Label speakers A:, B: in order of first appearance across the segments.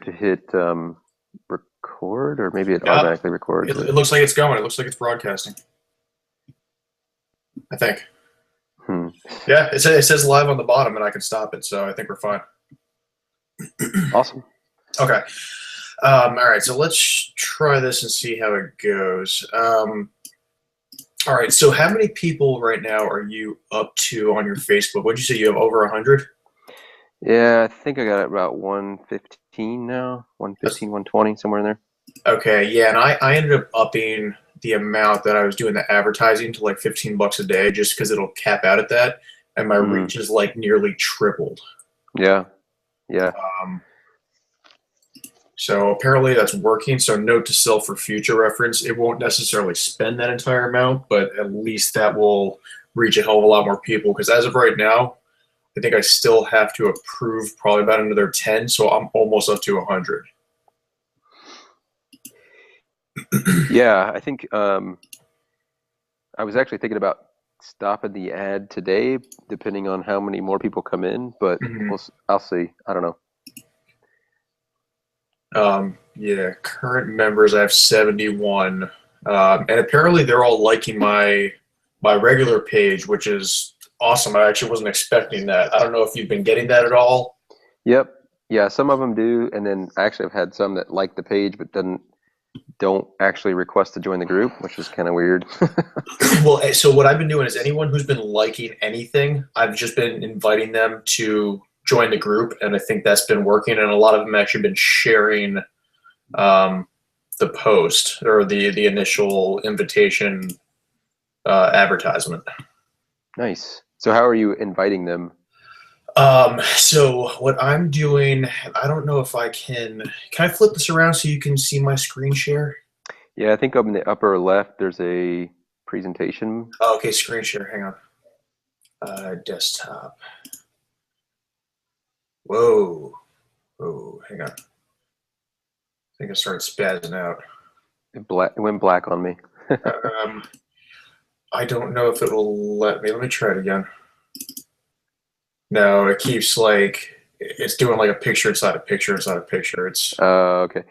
A: to hit record, or maybe it
B: Yeah,
A: automatically records it.
B: it looks like it's going. It looks like it's broadcasting. I think.
A: Hmm.
B: Yeah, it says live on the bottom, and I can stop it, so I think we're fine.
A: Awesome.
B: Okay. All right, so let's try this and see how it goes. All right, so how many people right now are you up to on your Facebook? What'd you say you have over 100?
A: Yeah, I think I got about 115 now. 115, 120, somewhere in there.
B: Okay, yeah, and I ended up upping the amount that I was doing the advertising to like $15 a day just because it'll cap out at that, and my
A: Mm.
B: reach is like nearly tripled.
A: Yeah. Yeah.
B: Um, so apparently that's working. So note to self for future reference, it won't necessarily spend that entire amount, but at least that will reach a hell of a lot more people. Because as of right now, I think I still have to approve probably about another 10, so I'm almost up to 100.
A: Yeah, I think I was actually thinking about stopping the ad today, depending on how many more people come in, but
B: Mhm.
A: I'll see. I don't know.
B: Yeah, current members I have 71, and apparently they're all liking my regular page, which is awesome. I actually wasn't expecting that. I don't know if you've been getting that at all.
A: Yep. Yeah, some of them do, and then I actually have had some that like the page but don't actually request to join the group, which is kind of weird.
B: Well, so what I've been doing is anyone who's been liking anything, I've just been inviting them to join the group, and I think that's been working. And a lot of them actually been sharing um, the post or the initial invitation advertisement.
A: Nice. So how are you inviting them?
B: So what I'm doing, I don't know if I can I flip this around so you can see my screen share?
A: Yeah, I think up in the upper left there's a presentation.
B: Oh, okay, screen share, hang on. Desktop. Whoa. Whoa, hang on. I think I started spazzing out.
A: It went black on me.
B: Um, I don't know if it'll let me. Let me try it again. No, it keeps like it's doing like a picture inside a picture inside a picture. It's
A: Okay.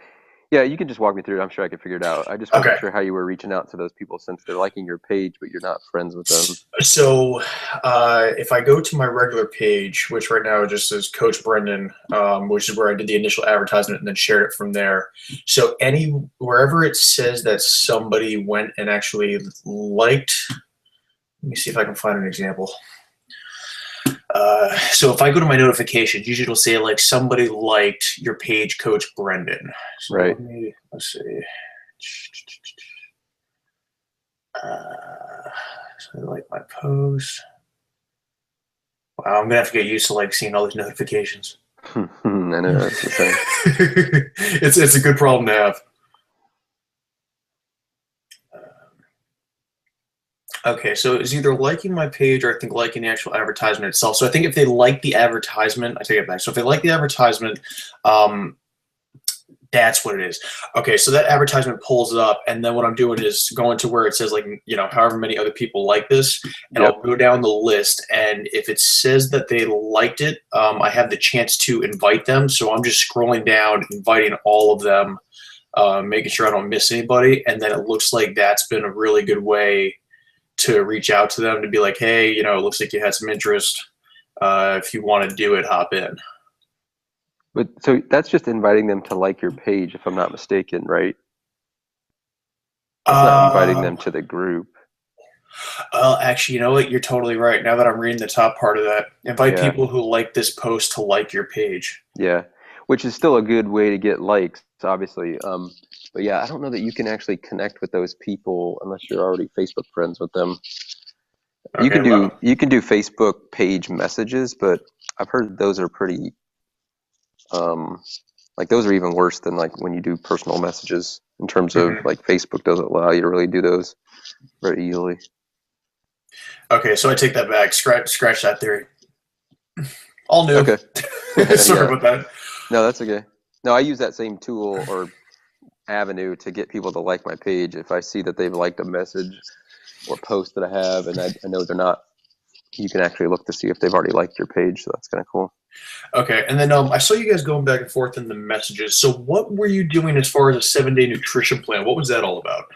A: Yeah, you can just walk me through it. I'm sure I could figure it out. I just wasn't
B: okay.
A: sure how you were reaching out to those people since they're liking your page, but you're not friends with them.
B: So if I go to my regular page, which right now just says Coach Brendan, which is where I did the initial advertisement and then shared it from there. So wherever it says that somebody went and actually liked, let me see if I can find an example. So if I go to my notifications, usually it'll say like somebody liked your page, Coach Brendan. So
A: Right.
B: let's see. So I like my post. Wow, I'm gonna have to get used to like seeing all these notifications.
A: I know that's the same.
B: It's a good problem to have. Okay, so it's either liking my page or I think liking the actual advertisement itself. So I think if they like the advertisement, I take it back. So if they like the advertisement, um, that's what it is. Okay, so that advertisement pulls it up, and then what I'm doing is going to where it says like however many other people like this, and I'll
A: Yep.
B: go down the list, and if it says that they liked it, I have the chance to invite them. So I'm just scrolling down, inviting all of them, making sure I don't miss anybody, and then it looks like that's been a really good way to reach out to them to be like, hey, it looks like you had some interest. If you want to do it, hop in.
A: But so that's just inviting them to like your page, if I'm not mistaken, right? That's not inviting them
B: Um,
A: to the group.
B: well, actually, you know what? You're totally right. Now that I'm reading the top part of that, invite
A: Yeah.
B: people who like this post to like your page.
A: Yeah. Which is still a good way to get likes, obviously. But yeah, I don't know that you can actually connect with those people unless you're already Facebook friends with them.
B: Okay,
A: You can do Facebook page messages, but I've heard those are pretty um like those are even worse than like when you do personal messages in terms of
B: mhm.
A: like Facebook doesn't allow you to really do those very easily.
B: Okay, so I take that back. Scratch that theory. All new.
A: Okay.
B: Sorry
A: Yeah.
B: about that.
A: No, that's okay. No, I use that same tool or avenue to get people to like my page if I see that they've liked a message or post that I have and I know they're not you can actually look to see if they've already liked your page. So that's kind of cool.
B: Okay, and then I saw you guys going back and forth in the messages. So what were you doing as far as a 7-day nutrition plan? What was that all about?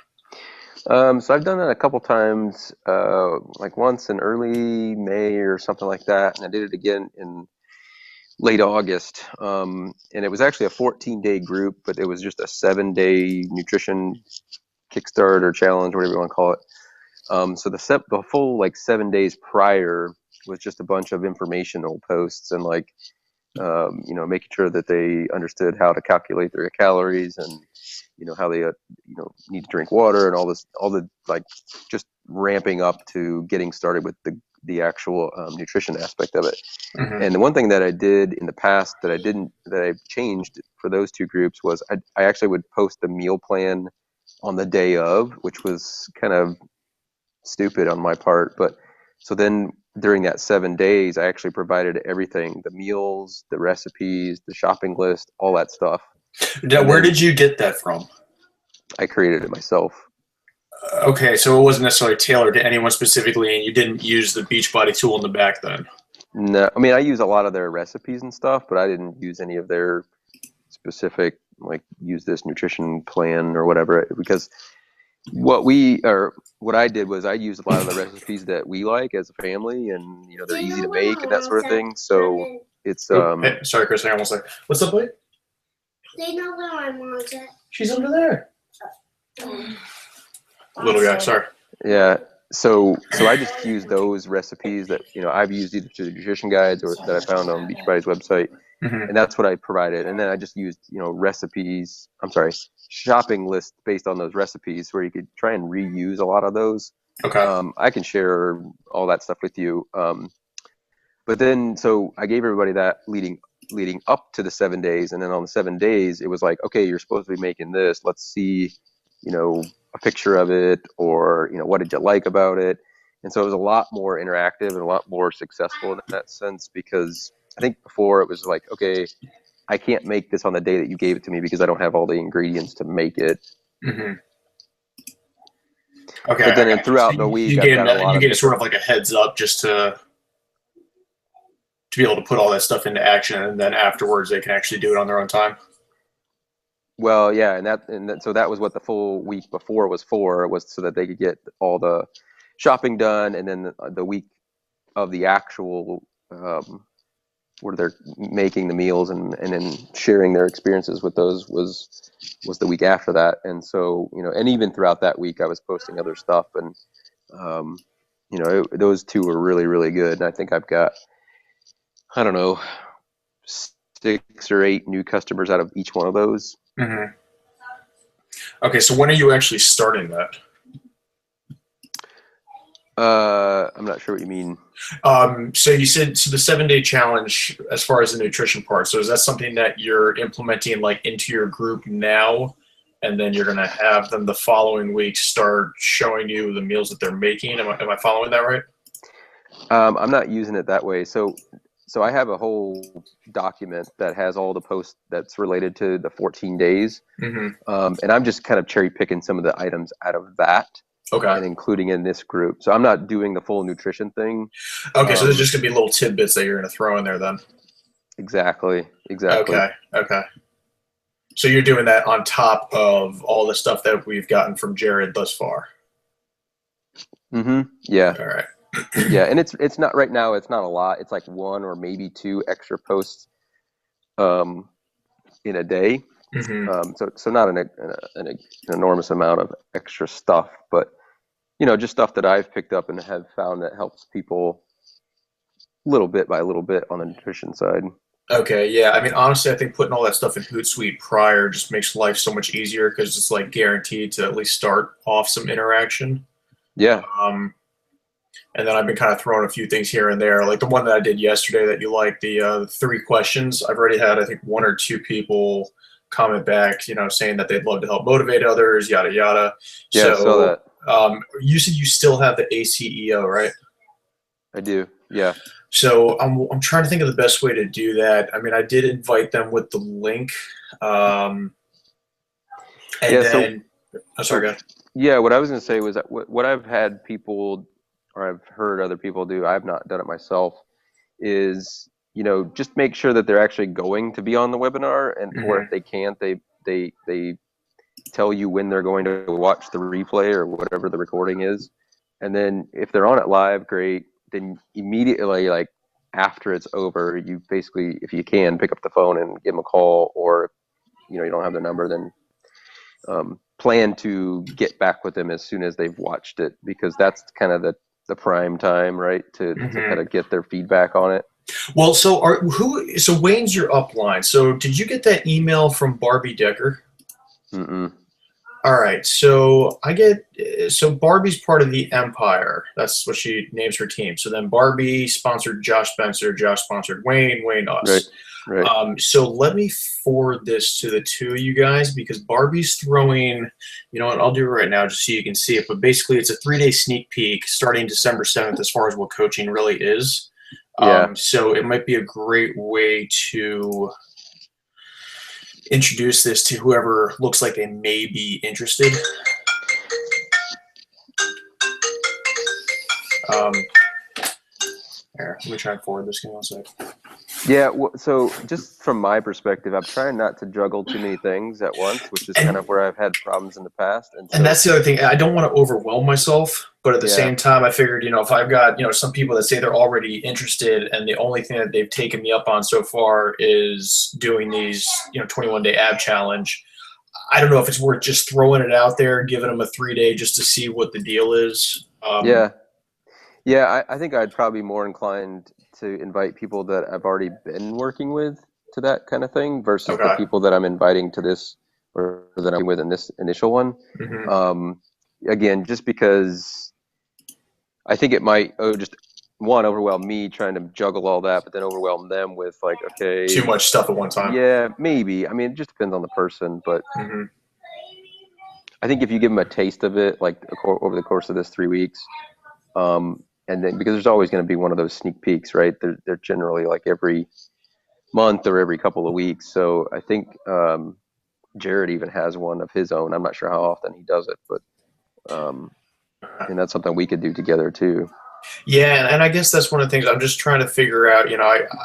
A: So I've done that a couple times, like once in early May or something like that, and I did it again in late August. And it was actually a 14-day group, but it was just a 7-day nutrition kickstart or challenge, whatever you want to call it. So the full like 7 days prior was just a bunch of informational posts and like making sure that they understood how to calculate their calories and how they need to drink water and all the like just ramping up to getting started with the actual nutrition aspect of it.
B: Mm-hmm.
A: And the one thing that I did in the past that I changed for those two groups was I actually would post the meal plan on the day of, which was kind of stupid on my part, but so then during that 7 days I actually provided everything, the meals, the recipes, the shopping list, all that stuff.
B: Where did you get that from?
A: I created it myself.
B: Okay, so it wasn't necessarily tailored to anyone specifically, and you didn't use the Beachbody tool in the back then?
A: No, I mean I use a lot of their recipes and stuff, but I didn't use any of their specific like use this nutrition plan or whatever, because what I did was I used a lot of the recipes that we like as a family, and they're easy to make and that sort of thing. So it's
B: Hey, sorry, Chris, hang on one second. What's up, buddy?
C: They know where my mom's at.
B: She's under there. Little guy, sorry.
A: Yeah. So I just use those recipes that I've used either through the nutrition guides or that I found on Beachbody's website, and that's what I provided. And then I just used shopping lists based on those recipes where you could try and reuse a lot of those.
B: Okay.
A: I can share all that stuff with you. But then so I gave everybody that leading up to the 7 days, and then on the 7 days it was like, okay, you're supposed to be making this. Let's see, a picture of it, or what did you like about it? And so it was a lot more interactive and a lot more successful in that sense, because I think before it was like, okay, I can't make this on the day that you gave it to me because I don't have all the ingredients to make it.
B: Mm-hmm. Okay.
A: But then throughout the week,
B: you gave sort of like a heads up just to be able to put all that stuff into action, and then afterwards they can actually do it on their own time.
A: Well, yeah, so that was what the full week before was for, was so that they could get all the shopping done, and then the week of the actual where they're making the meals and then sharing their experiences with those was the week after that. And so and even throughout that week I was posting other stuff, and those two were really, really good. And I think I've got, I don't know, 6 or 8 new customers out of each one of those.
B: Mm-hmm. Okay, so when are you actually starting that?
A: I'm not sure what you mean.
B: So you said the 7-day challenge as far as the nutrition part. So is that something that you're implementing like into your group now, and then you're going to have them the following week start showing you the meals that they're making? Am I following that right?
A: I'm not using it that way. So I have a whole document that has all the posts that's related to the 14 days.
B: Mm-hmm.
A: And I'm just kind of cherry picking some of the items out of that.
B: Okay.
A: And including in this group. So I'm not doing the full nutrition thing.
B: Okay, so there's just going to be little tidbits that you're going to throw in there then.
A: Exactly.
B: Okay. So you're doing that on top of all the stuff that we've gotten from Jared thus far.
A: Mm-hmm. Yeah.
B: All right.
A: Yeah, and it's not right now. It's not a lot. It's like 1 or maybe 2 extra posts in a day.
B: Mm-hmm.
A: So not an enormous amount of extra stuff, but just stuff that I've picked up and have found that helps people little bit by little bit on the nutrition side.
B: Okay, yeah. I mean, honestly, I think putting all that stuff in Hootsuite prior just makes life so much easier, because it's like guaranteed to at least start off some interaction.
A: Yeah.
B: And then I've been kind of throwing a few things here and there, like the one that I did yesterday that you liked, the 3 questions. I've already had, I think, 1 or 2 people comment back, saying that they'd love to help motivate others, yada yada.
A: Yeah,
B: so,
A: I saw that.
B: You said you still have the ACEO, right?
A: I do. Yeah.
B: So I'm trying to think of the best way to do that. I mean, I did invite them with the link, and
A: yeah,
B: then. Sorry, go ahead.
A: Yeah, what I was going to say was that what I've had people or I've heard other people do, I've not done it myself, is, just make sure that they're actually going to be on the webinar, and or if
B: Mhm.
A: they can't, they tell you when they're going to watch the replay or whatever the recording is. And then if they're on it live, great. Then immediately, like after it's over, you basically, if you can, pick up the phone and give them a call, or you don't have their number, then plan to get back with them as soon as they've watched it, because that's kind of the prime time, right, to kind
B: Mhm.
A: of get their feedback on it.
B: Well, so Wayne's your upline. So did you get that email from Barbie Decker?
A: Mm-mm.
B: All right, so Barbie's part of the Empire. That's what she names her team. So then Barbie sponsored Josh Spencer, Josh sponsored Wayne, Wayne
A: Right,
B: us.
A: right.
B: So let me forward this to the two of you guys, because Barbie's throwing, you know what, I'll do it right now just so you can see it. But basically, it's a 3-day sneak peek starting December 7th as far as what coaching really is.
A: Yeah.
B: So it might be a great way to introduce this to whoever looks like they may be interested. Here, let me try and forward this. Give me 1 sec.
A: Yeah, so just from my perspective, I'm trying not to juggle too many things at once, which is kind of where I've had problems in the past. And
B: And
A: so,
B: that's the other thing. I don't want to overwhelm myself, but at the
A: yeah,
B: same time, I figured, if I've got, some people that say they're already interested and the only thing that they've taken me up on so far is doing these, 21-day ab challenge. I don't know if it's worth just throwing it out there, giving them a 3-day just to see what the deal is.
A: yeah, yeah, I think I'd probably be more inclined to invite people that I've already been working with to that kind of thing versus the
B: Okay.
A: people that I'm inviting to this, or that I'm with in this initial one.
B: Mhm.
A: Again, just because I think it might just overwhelm me trying to juggle all that, but then overwhelm them with like,
B: Too
A: okay,
B: much stuff at one time.
A: yeah, maybe. I mean, it just depends on the person, but
B: Hmm.
A: I think if you give them a taste of it, like over the course of this 3 weeks, and then because there's always going to be one of those sneak peeks, right? They're generally like every month or every couple of weeks. So I think Jared even has one of his own. I'm not sure how often he does it, but and that's something we could do together too.
B: Yeah, and I guess that's one of the things I'm just trying to figure out.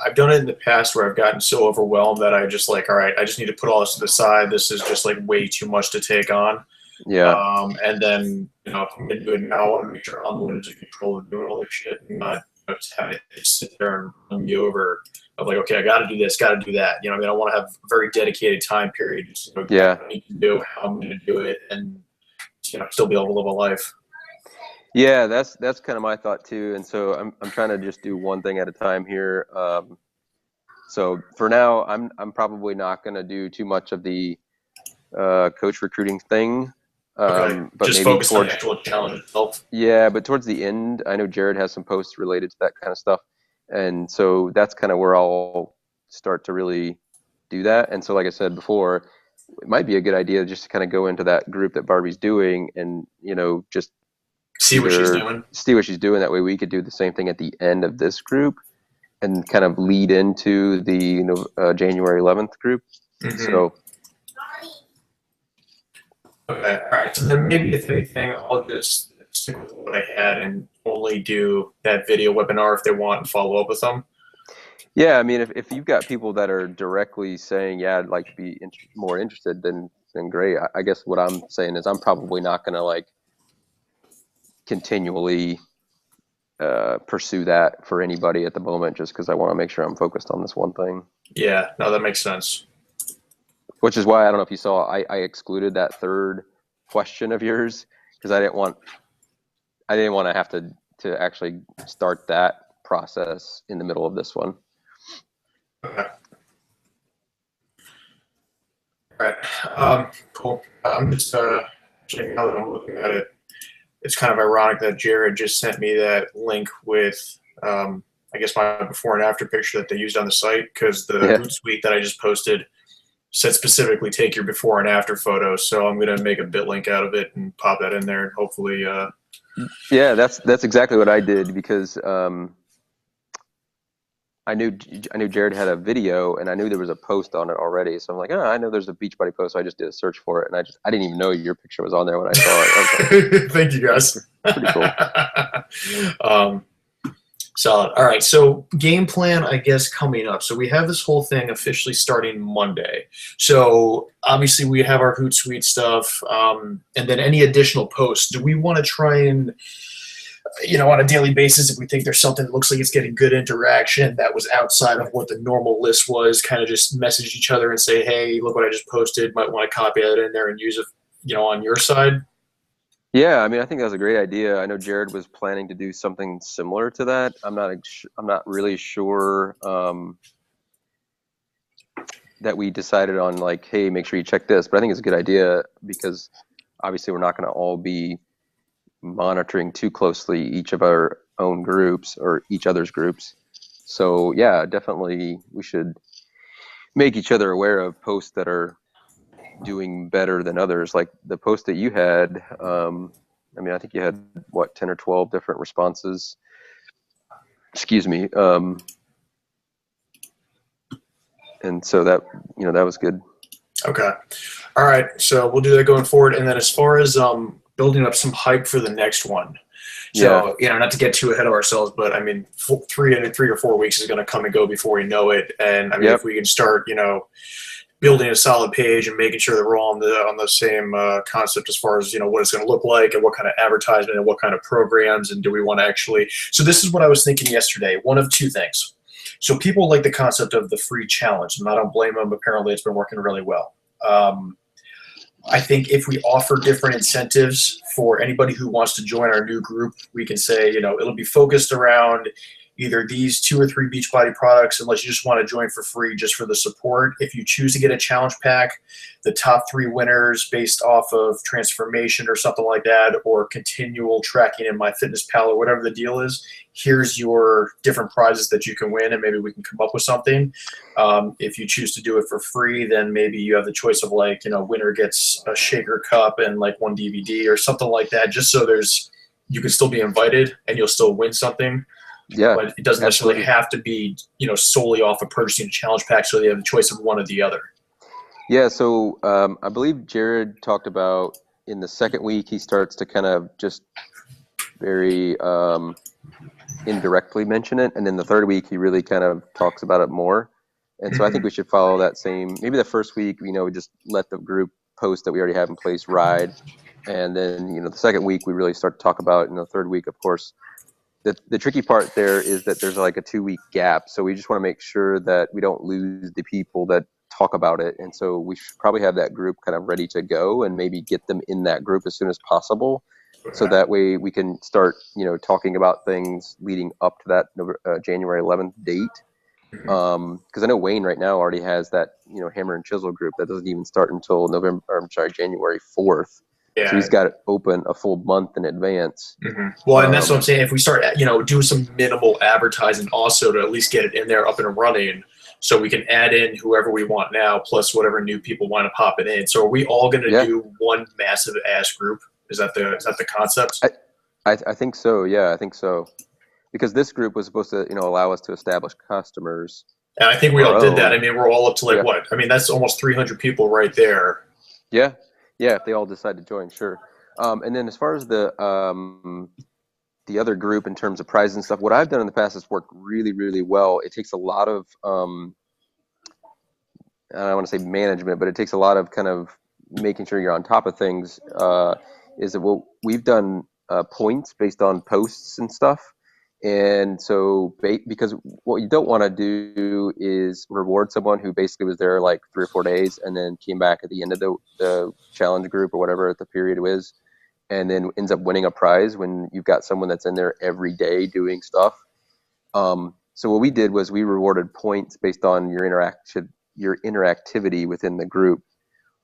B: I've done it in the past where I've gotten so overwhelmed that I just like, all right, I just need to put all this to the side. This is just like way too much to take on.
A: Yeah,
B: And then, if I'm going to do it now, I want to make sure I'm in control of doing all this shit and not just have it sit there and run me over of like, okay, I got to do this, got to do that. I want to have a very dedicated time period. Just,
A: yeah.
B: what I need to do, how I'm going to do it, and, still be able to live a life.
A: Yeah, that's kind of my thought too. And so I'm trying to just do one thing at a time here. So for now, I'm probably not going to do too much of the coach recruiting thing.
B: Okay.
A: But
B: Just
A: maybe
B: focus on the
A: towards,
B: actual challenge itself.
A: yeah, but towards the end, I know Jared has some posts related to that kind of stuff, and so that's kind of where I'll start to really do that. And so, like I said before, it might be a good idea just to kind of go into that group that Barbie's doing, and just
B: See what she's
A: either
B: doing.
A: see what she's doing. That way, we could do the same thing at the end of this group, and kind of lead into the January 11th group.
B: Mm-hmm.
A: So.
B: Okay, all right. So then maybe if anything, I'll just stick with what I had and only do that video webinar if they want and follow up with them.
A: Yeah, I mean, if you've got people that are directly saying, yeah, I'd like to be more interested, then great. I guess what I'm saying is I'm probably not going to like continually pursue that for anybody at the moment, just because I want to make sure I'm focused on this one thing.
B: Yeah, no, that makes sense.
A: Which is why I don't know if you saw, I excluded that third question of yours, because I didn't want to have to actually start that process in the middle of this one.
B: Okay. All right. Cool. I'm just checking out that I'm looking at it. It's kind of ironic that Jared just sent me that link with, I guess, my before and after picture that they used on the site, because the Hootsuite that I just posted said specifically take your before and after photos. So I'm going to make a bit link out of it and pop that in there, and hopefully. Yeah,
A: that's exactly what I did, because I I knew Jared had a video, and I knew there was a post on it already. So I'm like, oh, I know there's a Beachbody post. So I just did a search for it, and I didn't even know your picture was on there when I saw it. I was like,
B: Thank you, guys.
A: pretty cool.
B: Solid. All right. So game plan, I guess, coming up. So we have this whole thing officially starting Monday. So obviously we have our Hootsuite stuff, and then any additional posts. Do we want to try and, on a daily basis, if we think there's something that looks like it's getting good interaction that was outside of what the normal list was, kind of just message each other and say, hey, look what I just posted. Might want to copy that in there and use it, on your side.
A: Yeah, I mean, I think that was a great idea. I know Jared was planning to do something similar to that. I'm not really sure that we decided on like, hey, make sure you check this. But I think it's a good idea because obviously we're not going to all be monitoring too closely each of our own groups or each other's groups. So yeah, definitely we should make each other aware of posts that are doing better than others. Like the post that you had, I mean, I think you had 10 or 12 different responses. Excuse me. And so that was good.
B: Okay. All right. So we'll do that going forward. And then as far as building up some hype for the next one. So, not to get too ahead of ourselves, but I mean, 3 or 4 weeks is going to come and go before we know it. And I mean, if we can start, building a solid page and making sure that we're all on the same concept as far as, what it's going to look like and what kind of advertisement and what kind of programs and do we want to actually. So this is what I was thinking yesterday. One of two things. So people like the concept of the free challenge, and I don't blame them. Apparently it's been working really well. I think if we offer different incentives for anybody who wants to join our new group, we can say, it'll be focused around either these 2 or 3 Beachbody products, unless you just want to join for free just for the support. If you choose to get a challenge pack, the top 3 winners based off of transformation or something like that, or continual tracking in MyFitnessPal or whatever the deal is, here's your different prizes that you can win, and maybe we can come up with something. If you choose to do it for free, then maybe you have the choice of like, winner gets a shaker cup and like 1 DVD or something like that, just so you can still be invited and you'll still win something.
A: Yeah,
B: but it doesn't necessarily have to be, solely off of purchasing a challenge pack, so they have the choice of one or the other.
A: Yeah, so I believe Jared talked about in the second week he starts to kind of just very indirectly mention it, and then the third week he really kind of talks about it more. And so I think we should follow that same. Maybe the first week, we just let the group post that we already have in place ride, and then the second week we really start to talk about it. And the third week, of course. The tricky part there is that there's like a 2-week gap. So we just want to make sure that we don't lose the people that talk about it. And so we should probably have that group kind of ready to go and maybe get them in that group as soon as possible. Okay. So that way we can start, talking about things leading up to that January 11th date. Because I know Wayne right now already has that, Hammer and Chisel group that doesn't even start until January 4th. Yeah. So he's got it open a full month in advance.
B: Well, and that's what I'm saying. If we start, do some minimal advertising also to at least get it in there up and running, so we can add in whoever we want now, plus whatever new people want to pop it in. So are we all going to do one massive ass group? Is that the concept?
A: I think so. Yeah, I think so. Because this group was supposed to, allow us to establish customers.
B: And I think we all did that. I mean, we're all up to what? I mean, that's almost 300 people right there.
A: Yeah. Yeah, if they all decide to join, sure. And then as far as the other group in terms of prizes and stuff, what I've done in the past has worked really, really well. It takes a lot of, I don't want to say management, but it takes a lot of kind of making sure you're on top of things. Is that we've done points based on posts and stuff. And so because what you don't want to do is reward someone who basically was there like 3 or 4 days and then came back at the end of the challenge group or whatever the period was, and then ends up winning a prize when you've got someone that's in there every day doing stuff. So what we did was we rewarded points based on your interactivity within the group.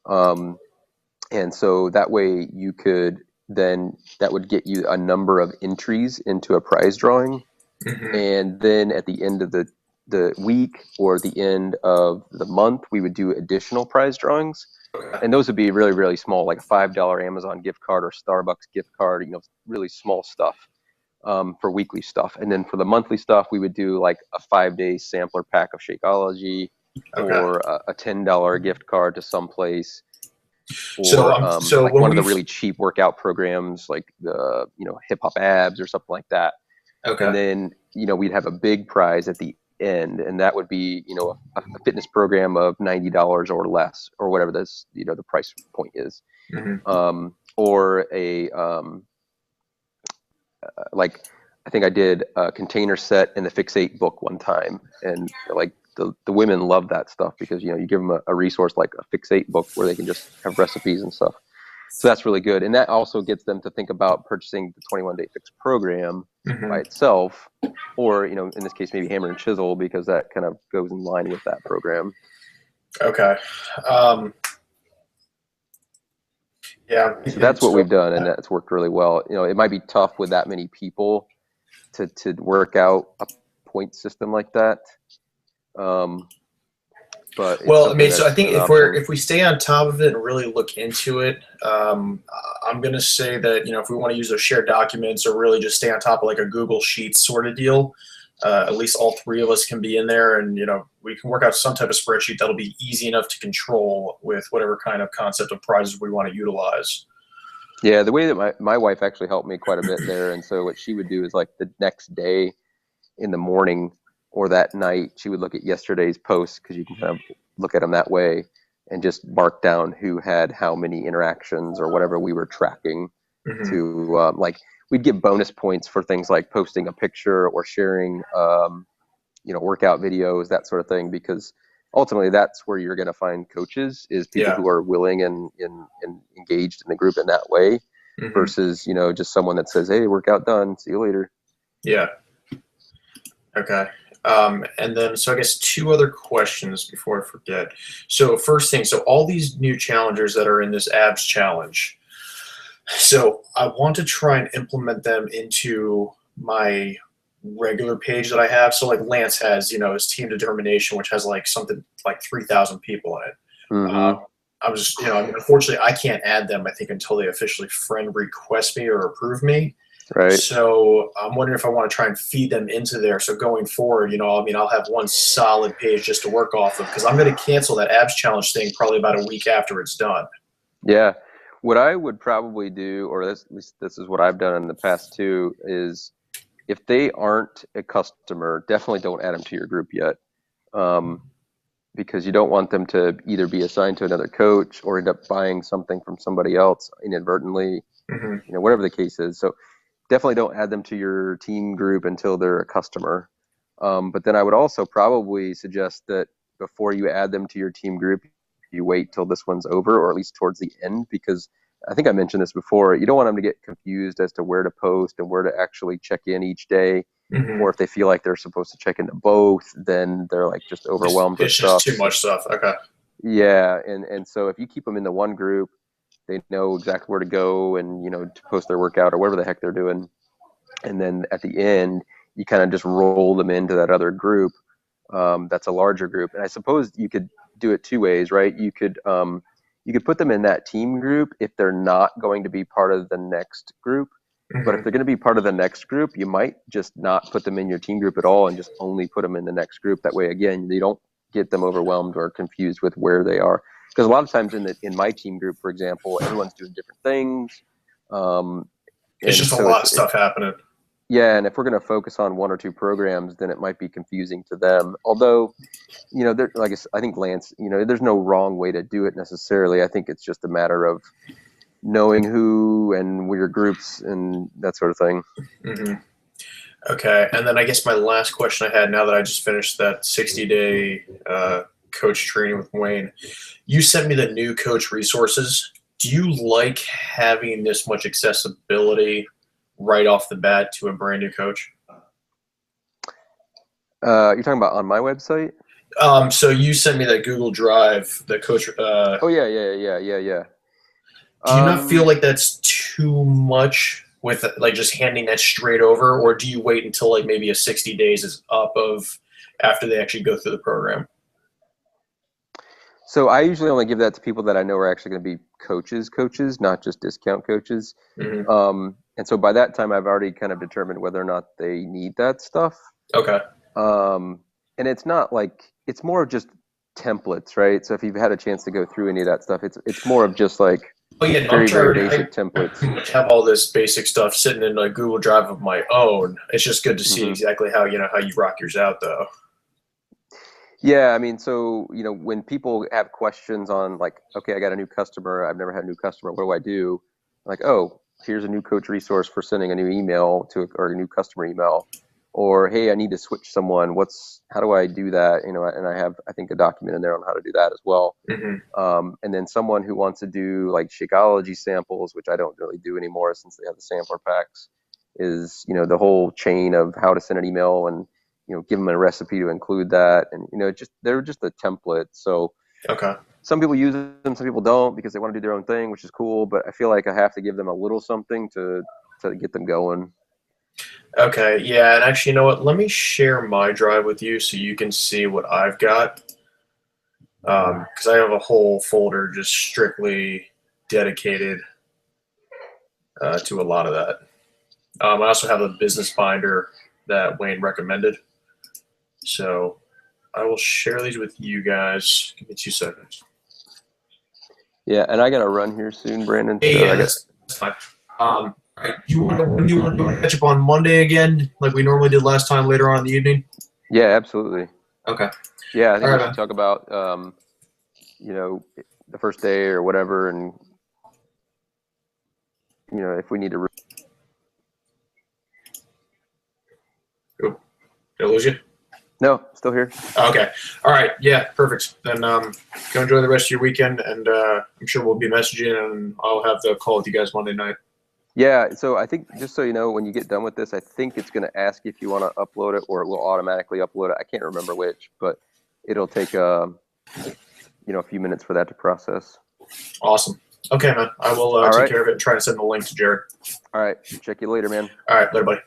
A: And so that way you could that would get you a number of entries into a prize drawing. And then at the end of the week or the end of the month, we would do additional prize drawings. And those would be really, really small, like a $5 Amazon gift card or Starbucks gift card, really small stuff. for weekly stuff. And then for the monthly stuff, we would do like a 5-day sampler pack of Shakeology, or a $10 gift card to someplace, or like one of the really cheap workout programs, like the Hip Hop Abs or something like that.
B: Okay.
A: And then we'd have a big prize at the end, and that would be a fitness program of $90 or less, or whatever this the price point is.
B: Mm-hmm.
A: Or a like, I think I did a container set in the Fix8 book one time, and like the women love that stuff, because you give them a resource like a Fix8 book where they can just have recipes and stuff. So that's really good, and that also gets them to think about purchasing the 21-day fix program by itself, or in this case maybe Hammer and Chisel, because that kind of goes in line with that program.
B: Okay. Yeah.
A: So that's what we've done, and that's worked really well. It might be tough with that many people to work out a point system like that. But
B: well, I mean, so I think if we stay on top of it and really look into it, I'm going to say that if we want to use those shared documents, or really just stay on top of like a Google Sheets sort of deal, at least all three of us can be in there, and we can work out some type of spreadsheet that'll be easy enough to control with whatever kind of concept of prizes we want to utilize.
A: Yeah, the way that my wife actually helped me quite a bit there, and so what she would do is like the next day in the morning or that night, she would look at yesterday's posts, because you can kind of look at them that way, and just mark down who had how many interactions or whatever we were tracking. To like, we'd give bonus points for things like posting a picture or sharing workout videos, that sort of thing, because ultimately that's where you're going to find coaches, is people who are willing and engaged in the group in that way, versus just someone that says, hey, workout done, see you later.
B: Yeah. Okay. And then, so I guess 2 other questions before I forget. So first thing, so all these new challengers that are in this abs challenge, so I want to try and implement them into my regular page that I have. So like Lance has, his Team Determination, which has like something like 3,000 people in it. I was, unfortunately I can't add them, I think, until they officially friend request me or approve me.
A: Right.
B: So I'm wondering if I want to try and feed them into there. So going forward, I'll have one solid page just to work off of, because I'm going to cancel that abs challenge thing probably about a week after it's done.
A: Yeah. What I would probably do, or at least this is what I've done in the past too, is if they aren't a customer, definitely don't add them to your group yet. Because you don't want them to either be assigned to another coach or end up buying something from somebody else inadvertently, whatever the case is. So definitely don't add them to your team group until they're a customer. But then I would also probably suggest that before you add them to your team group, you wait till this one's over, or at least towards the end, because I think I mentioned this before, you don't want them to get confused as to where to post and where to actually check in each day. Or if they feel like they're supposed to check into both, then they're like just overwhelmed with stuff.
B: It's just too much stuff. Okay.
A: Yeah, and so if you keep them in the one group, they know exactly where to go and to post their workout or whatever the heck they're doing. And then at the end, you kind of just roll them into that other group. That's a larger group. And I suppose you could do it 2 ways, right? You could put them in that team group if they're not going to be part of the next group. But if they're going to be part of the next group, you might just not put them in your team group at all and just only put them in the next group. That way, again, you don't get them overwhelmed or confused with where they are. Because a lot of times in my team group, for example, everyone's doing different things.
B: It's just a lot of stuff happening.
A: Yeah, and if we're going to focus on 1 or 2 programs, then it might be confusing to them. Although, like I think Lance, there's no wrong way to do it necessarily. I think it's just a matter of knowing who and your groups and that sort of thing.
B: Okay, and then I guess my last question I had, now that I just finished that 60-day coach training with Wayne, you sent me the new coach resources. Do you like having this much accessibility right off the bat to a brand new coach?
A: You're talking about on my website?
B: So you sent me that Google Drive, the coach.
A: Oh yeah.
B: Do you not feel like that's too much with like just handing that straight over, or do you wait until like maybe a 60 days is up of after they actually go through the program?
A: So I usually only give that to people that I know are actually going to be coaches, not just discount coaches.
B: Hmm.
A: And so by that time, I've already kind of determined whether or not they need that stuff.
B: Okay.
A: And it's not like, it's more of just templates, right? So if you've had a chance to go through any of that stuff, it's more of just like
B: Oh yeah, no,
A: very, very
B: I
A: basic templates.
B: pretty much have all this basic stuff sitting in a Google Drive of my own. It's just good to see
A: Mhm.
B: exactly how you rock yours out, though.
A: Yeah, I mean, so, when people have questions on like, okay, I got a new customer, I've never had a new customer, what do I do? Like, oh, here's a new coach resource for sending a new email or a new customer email. Or, hey, I need to switch someone. How do I do that? And I have, I think, a document in there on how to do that as well.
B: Hmm.
A: And then someone who wants to do like Shakeology samples, which I don't really do anymore since they have the sampler packs, is, the whole chain of how to send an email and, give them a recipe to include that. And, they're just a template. So
B: Okay.
A: some people use them, some people don't because they want to do their own thing, which is cool. But I feel like I have to give them a little something to get them going.
B: Okay. Yeah, and actually, you know what? Let me share my drive with you so you can see what I've got. Because I have a whole folder just strictly dedicated to a lot of that. I also have a business binder that Wayne recommended. So I will share these with you guys. Give me 2 seconds.
A: Yeah, and I got to run here soon, Brandon.
B: Hey,
A: So
B: yeah,
A: I got.
B: that's fine. All right, do you want to catch up on Monday again, like we normally did last time, later on in the evening?
A: Yeah, absolutely.
B: Okay.
A: Yeah, I think
B: All
A: we
B: right,
A: should talk about the first day or whatever, and if we need to.
B: Cool. Did I lose you?
A: No, still here.
B: Okay. All right. Yeah, perfect. Then go enjoy the rest of your weekend, and I'm sure we'll be messaging, and I'll have the call with you guys Monday night.
A: Yeah, so I think just so you know, when you get done with this, I think it's going to ask if you want to upload it, or it will automatically upload it. I can't remember which, but it'll take a few minutes for that to process.
B: Awesome. Okay, man. I will take care of it and try to send the link to Jared.
A: All right, check you later, man.
B: All right, later, buddy.